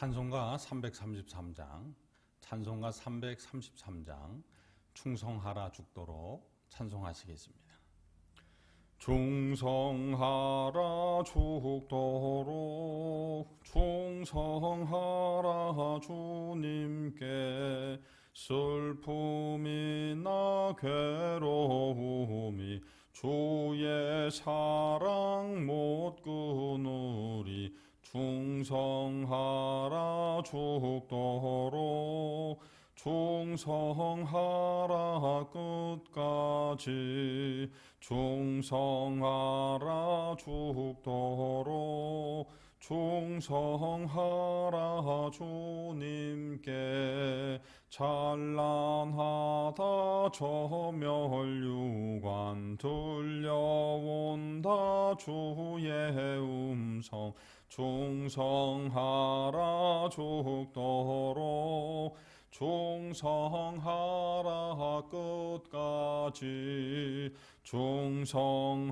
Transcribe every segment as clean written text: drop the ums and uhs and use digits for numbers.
찬송가 333장, 찬송가 333장 충성하라 죽도록 찬송하시겠습니다. 충성하라 죽도록 충성하라 주님께 슬픔이나 괴로움이 주의 사랑 못 끊으리 충성하라 죽도록 충성하라 끝까지 충성하라 죽도록 충성하라 주님께 찬란하다 저 멸류관 들려온다 주의 음성 충성하라 죽도록 충성하라 끝까지 충성하라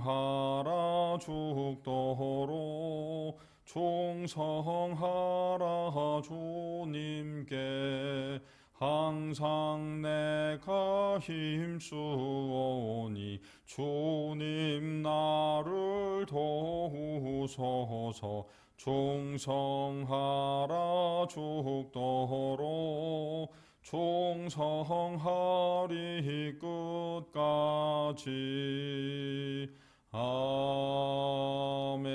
죽도록 충성하라 주님께 항상 내가 힘쓰오니 주님 나를 도우소서 충성하라 죽도록 충성하리 끝까지 아멘.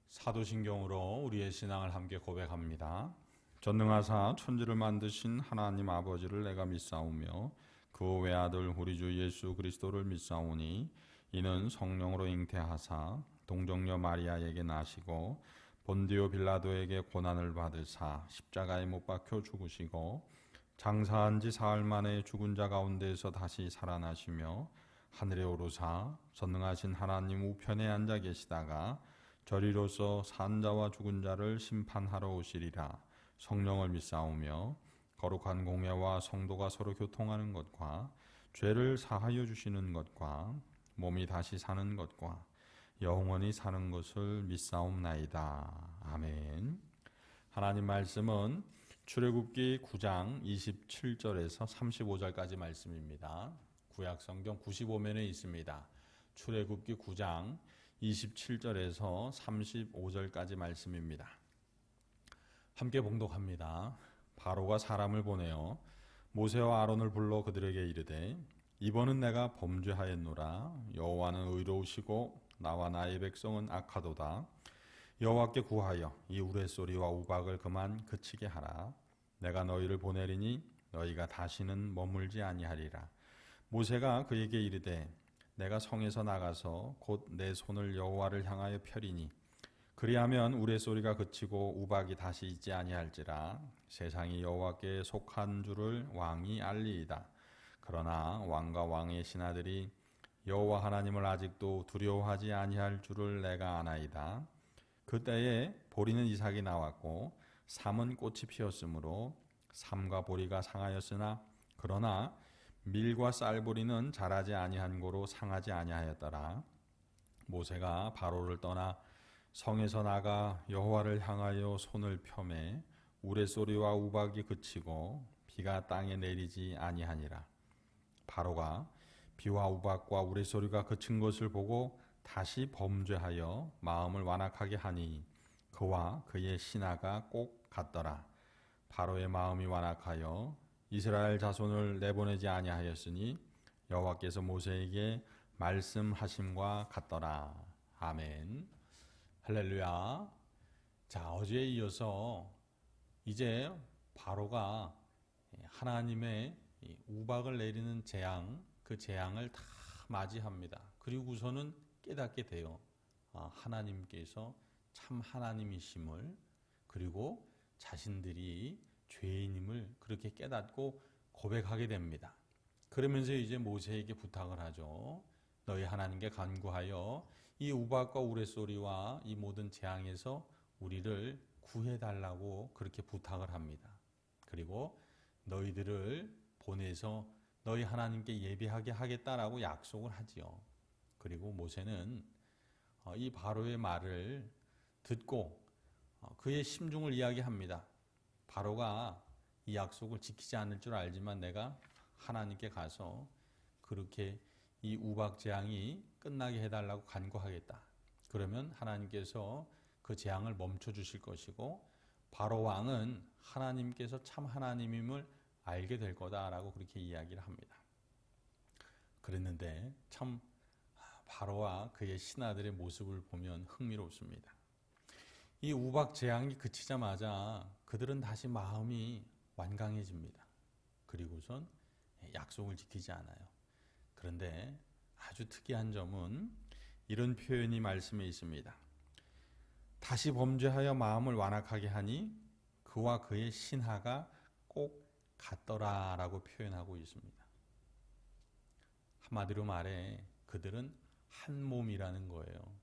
사도신경으로 우리의 신앙을 함께 고백합니다. 전능하사 천지를 만드신 하나님 아버지를 내가 믿사오며 그 외아들 우리 주 예수 그리스도를 믿사오니 이는 성령으로 잉태하사 동정녀 마리아에게 나시고 본디오 빌라도에게 고난을 받으사 십자가에 못 박혀 죽으시고 장사한 지 사흘 만에 죽은 자 가운데에서 다시 살아나시며 하늘에 오르사 전능하신 하나님 우편에 앉아 계시다가 저리로서 산 자와 죽은 자를 심판하러 오시리라. 성령을 믿사오며 거룩한 공예와 성도가 서로 교통하는 것과 죄를 사하여 주시는 것과 몸이 다시 사는 것과 영원히 사는 것을 믿사옵나이다. 아멘. 하나님 말씀은 출애굽기 9장 27절에서 35절까지 말씀입니다. 구약성경 95면에 있습니다. 출애굽기 9장 27절에서 35절까지 말씀입니다. 함께 봉독합니다. 바로가 사람을 보내어 모세와 아론을 불러 그들에게 이르되 이번은 내가 범죄하였노라. 여호와는 의로우시고 나와 나의 백성은 악하도다. 여호와께 구하여 이 우레소리와 우박을 그만 그치게 하라. 내가 너희를 보내리니 너희가 다시는 머물지 아니하리라. 모세가 그에게 이르되 내가 성에서 나가서 곧 내 손을 여호와를 향하여 펴리니 그리하면 우레소리가 그치고 우박이 다시 있지 아니할지라. 세상이 여호와께 속한 줄을 왕이 알리이다. 그러나 왕과 왕의 신하들이 여호와 하나님을 아직도 두려워하지 아니할 줄을 내가 아나이다. 그때에 보리는 이삭이 나왔고 삼은 꽃이 피었으므로 삼과 보리가 상하였으나 그러나 밀과 쌀보리는 자라지 아니한 고로 상하지 아니하였더라. 모세가 바로를 떠나 성에서 나가 여호와를 향하여 손을 펴매 우레소리와 우박이 그치고 비가 땅에 내리지 아니하니라. 바로가 비와 우박과 우레소리가 그친 것을 보고 다시 범죄하여 마음을 완악하게 하니 그와 그의 신하가 꼭 같더라. 바로의 마음이 완악하여 이스라엘 자손을 내보내지 아니하였으니 여호와께서 모세에게 말씀하심과 같더라. 아멘. 할렐루야. 자, 어제에 이어서 이제 바로가 하나님의 우박을 내리는 재앙, 그 재앙을 다 맞이합니다. 그리고서는 깨닫게 돼요. 하나님께서 참 하나님이심을, 그리고 자신들이 죄인임을 그렇게 깨닫고 고백하게 됩니다. 그러면서 이제 모세에게 부탁을 하죠. 너희 하나님께 간구하여 이 우박과 우레소리와 이 모든 재앙에서 우리를 구해달라고 그렇게 부탁을 합니다. 그리고 너희들을 보내서 너희 하나님께 예배하게 하겠다라고 약속을 하지요. 그리고 모세는 이 바로의 말을 듣고 그의 심중을 이야기합니다. 바로가 이 약속을 지키지 않을 줄 알지만 내가 하나님께 가서 그렇게 이 우박 재앙이 끝나게 해달라고 간구하겠다. 그러면 하나님께서 그 재앙을 멈춰 주실 것이고 바로 왕은 하나님께서 참 하나님임을 알게 될 거다라고 그렇게 이야기를 합니다. 그랬는데 참 바로와 그의 신하들의 모습을 보면 흥미롭습니다. 이 우박 재앙이 그치자마자 그들은 다시 마음이 완강해집니다. 그리고선 약속을 지키지 않아요. 그런데 아주 특이한 점은 이런 표현이 말씀에 있습니다. 다시 범죄하여 마음을 완악하게 하니 그와 그의 신하가 꼭 같더라라고 표현하고 있습니다. 한마디로 말해 그들은 한 몸이라는 거예요.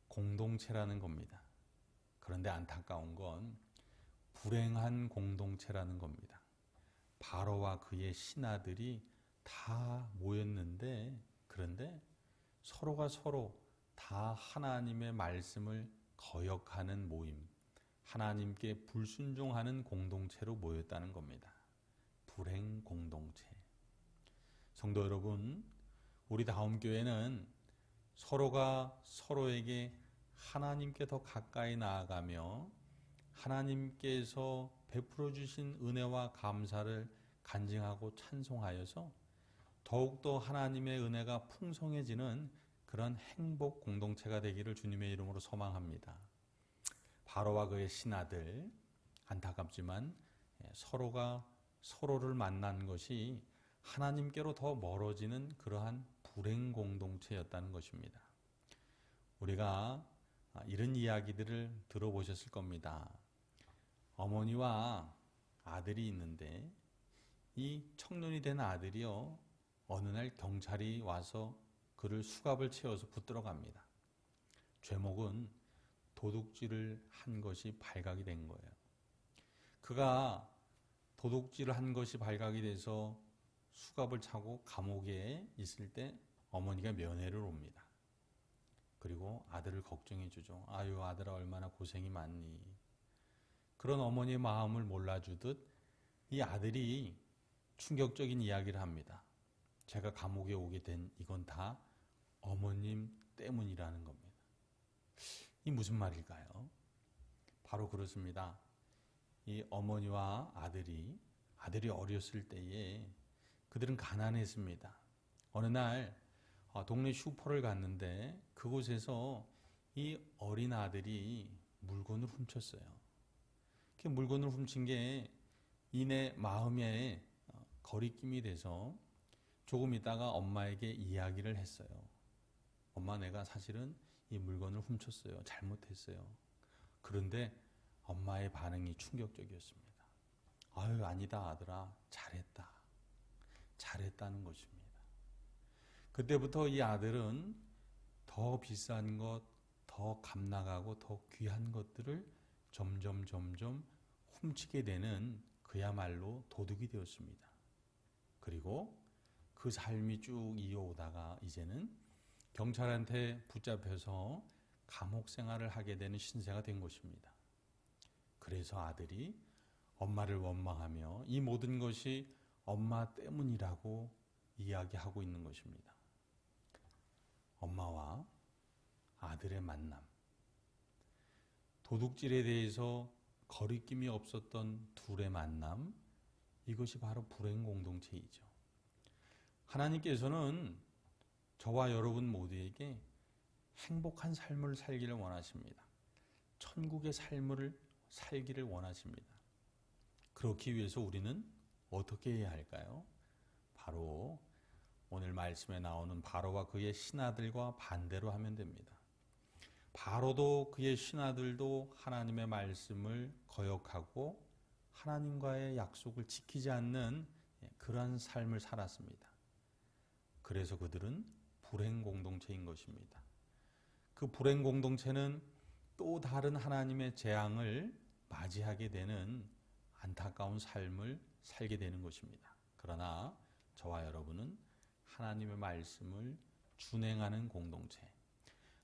공동체라는 겁니다. 그런데 안타까운 건 불행한 공동체라는 겁니다. 바로와 그의 신하들이 다 모였는데 그런데 서로가 서로 다 하나님의 말씀을 거역하는 모임, 하나님께 불순종하는 공동체로 모였다는 겁니다. 불행 공동체. 성도 여러분, 우리 다음교회는 서로가 서로에게 하나님께 더 가까이 나아가며 하나님께서 베풀어 주신 은혜와 감사를 간증하고 찬송하여서 더욱더 하나님의 은혜가 풍성해지는 그런 행복 공동체가 되기를 주님의 이름으로 소망합니다. 바로와 그의 신하들, 안타깝지만 서로가 서로를 만난 것이 하나님께로 더 멀어지는 그러한 불행 공동체였다는 것입니다. 우리가 이런 이야기들을 들어보셨을 겁니다. 어머니와 아들이 있는데 이 청년이 된 아들이요 어느 날 경찰이 와서 그를 수갑을 채워서 붙들어 갑니다. 죄목은 도둑질을 한 것이 발각이 된 거예요. 그가 도둑질을 한 것이 발각이 돼서 수갑을 차고 감옥에 있을 때 어머니가 면회를 옵니다. 그리고 아들을 걱정해 주죠. 아유 아들아 얼마나 고생이 많니. 그런 어머니의 마음을 몰라주듯 이 아들이 충격적인 이야기를 합니다. 제가 감옥에 오게 된 이건 다 어머님 때문이라는 겁니다. 이 무슨 말일까요? 바로 그렇습니다. 이 어머니와 아들이 어렸을 때에 그들은 가난했습니다. 어느 날 동네 슈퍼를 갔는데 그곳에서 이 어린 아들이 물건을 훔쳤어요. 그 물건을 훔친 게 이내 마음에 거리낌이 돼서 조금 있다가 엄마에게 이야기를 했어요. 엄마 내가 사실은 이 물건을 훔쳤어요. 잘못했어요. 그런데 엄마의 반응이 충격적이었습니다. 아유 아니다 아들아 잘했다. 잘했다는 것입니다. 그때부터 이 아들은 더 비싼 것, 더 값나가고 더 귀한 것들을 점점 훔치게 되는 그야말로 도둑이 되었습니다. 그리고 그 삶이 쭉 이어오다가 이제는 경찰한테 붙잡혀서 감옥 생활을 하게 되는 신세가 된 것입니다. 그래서 아들이 엄마를 원망하며 이 모든 것이 엄마 때문이라고 이야기하고 있는 것입니다. 엄마와 아들의 만남. 도둑질에 대해서 거리낌이 없었던 둘의 만남. 이것이 바로 불행 공동체이죠. 하나님께서는 저와 여러분 모두에게 행복한 삶을 살기를 원하십니다. 천국의 삶을 살기를 원하십니다. 그렇기 위해서 우리는 어떻게 해야 할까요? 바로 오늘 말씀에 나오는 바로와 그의 신하들과 반대로 하면 됩니다. 바로도 그의 신하들도 하나님의 말씀을 거역하고 하나님과의 약속을 지키지 않는 그러한 삶을 살았습니다. 그래서 그들은 불행 공동체인 것입니다. 그 불행 공동체는 또 다른 하나님의 재앙을 맞이하게 되는 안타까운 삶을 살게 되는 것입니다. 그러나 저와 여러분은 하나님의 말씀을 준행하는 공동체,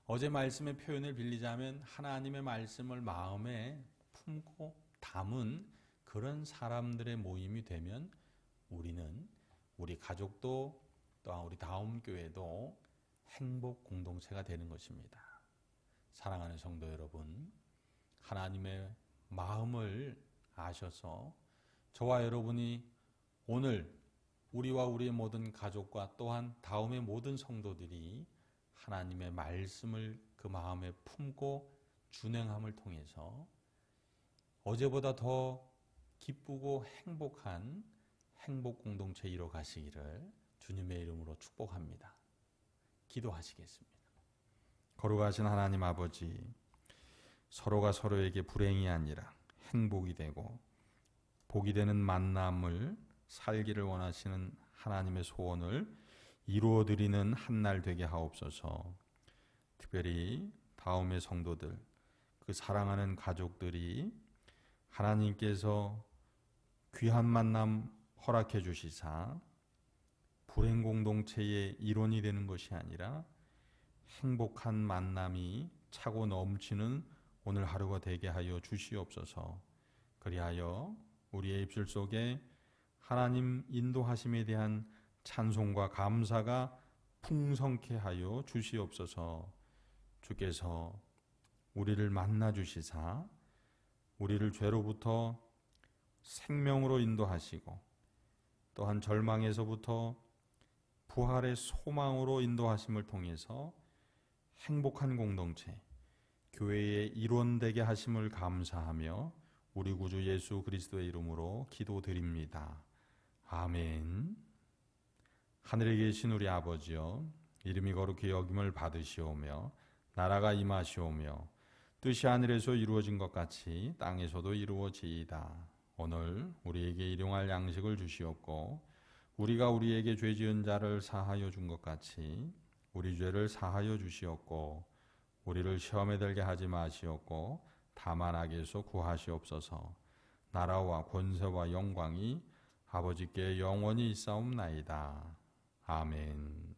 어제 말씀의 표현을 빌리자면 하나님의 말씀을 마음에 품고 담은 그런 사람들의 모임이 되면 우리는 우리 가족도 또한 우리 다음 교회도 행복 공동체가 되는 것입니다. 사랑하는 성도 여러분, 하나님의 마음을 아셔서 저와 여러분이 오늘 우리와 우리의 모든 가족과 또한 다음의 모든 성도들이 하나님의 말씀을 그 마음에 품고 준행함을 통해서 어제보다 더 기쁘고 행복한 행복 공동체 이뤄 가시기를 주님의 이름으로 축복합니다. 기도하시겠습니다. 거룩하신 하나님 아버지, 서로가 서로에게 불행이 아니라 행복이 되고 복이 되는 만남을 살기를 원하시는 하나님의 소원을 이루어드리는 한날 되게 하옵소서. 특별히 다음의 성도들, 그 사랑하는 가족들이 하나님께서 귀한 만남 허락해 주시사 불행 공동체의 일원이 되는 것이 아니라 행복한 만남이 차고 넘치는 오늘 하루가 되게 하여 주시옵소서. 그리하여 우리의 입술 속에 하나님 인도하심에 대한 찬송과 감사가 풍성케 하여 주시옵소서. 주께서 우리를 만나 주시사 우리를 죄로부터 생명으로 인도하시고 또한 절망에서부터 부활의 소망으로 인도하심을 통해서 행복한 공동체, 교회의 일원되게 하심을 감사하며 우리 구주 예수 그리스도의 이름으로 기도드립니다. 아멘. 하늘에 계신 우리 아버지여, 이름이 거룩히 여김을 받으시오며 나라가 임하시오며 뜻이 하늘에서 이루어진 것 같이 땅에서도 이루어지이다. 오늘 우리에게 일용할 양식을 주시옵고 우리가 우리에게 죄 지은 자를 사하여 준 것 같이 우리 죄를 사하여 주시옵고 우리를 시험에 들게 하지 마시옵고 다만 악에서 구하시옵소서. 나라와 권세와 영광이 아버지께 영원히 있사옵나이다. 아멘.